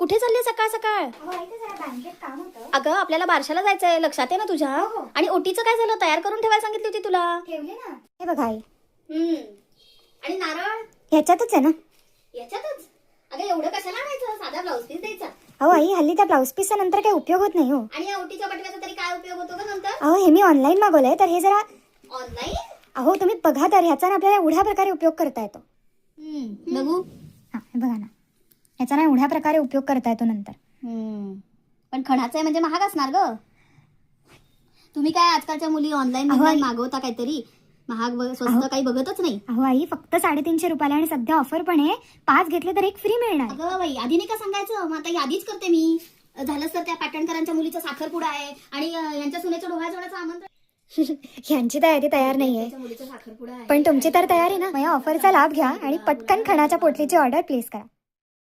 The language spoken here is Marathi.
कुठे चालली सकाळ सकाळ? बँकेत काम होतं. अगं आपल्याला बारशाला जायचंय, लक्षात आहे ना तुझ्या? आणि ओटीचं काय झालं? तयार करून ठेवायला सांगितली होती तुला. ठेवले ना. हे बघा आई, आणि नारळ ह्याच्यातच आहे ना. याच्यातच. अगं एवढं कशाला आणायचं? साधा ब्लाऊज पीस द्यायचा. अहो आई, हल्ली त्या ब्लाऊज पीसचा नंतर काही उपयोग होत नाही हो. आणि या ओटीच्या बटव्याचा तरी काय उपयोग होतो का नंतर? अहो हे मी ऑनलाईन मागवलंय, तर हे जरा ऑनलाईन. अहो तुम्ही बघा तर ह्याचा ना आपल्याला एवढ्या प्रकारे उपयोग करता येतो. बघू. हा हे बघा ना, ह्याचा ना एवढ्या प्रकारे उपयोग करता येतो नंतर. पण खणाचं आहे म्हणजे महाग असणार ग. तुम्ही काय आजकालच्या मुली ऑनलाईन मागवता काहीतरी महाग स्वस्त काही बघतच नाही. अहो आई, फक्त 350 रुपयाला आणि सध्या ऑफर पण आहे. 5 घेतले तर 1 फ्री मिळणार. अगं बाई, आधी नाही का सांगायचं? मग आता यादीच करते मी. झालंच तर त्या पाटणकरांच्या मुलीचा साखरपुडा आहे आणि यांच्या सुनेच्या डोहाळ जोडाचं आमंत्रण. ह्यांची तयारी तयार नाहीये, मुलीचा साखरपुडा आहे. पण तुमची तर तयारी ना. मग या ऑफरचा लाभ घ्या आणि पटकन खणाच्या पोटलीची ऑर्डर प्लेस करा.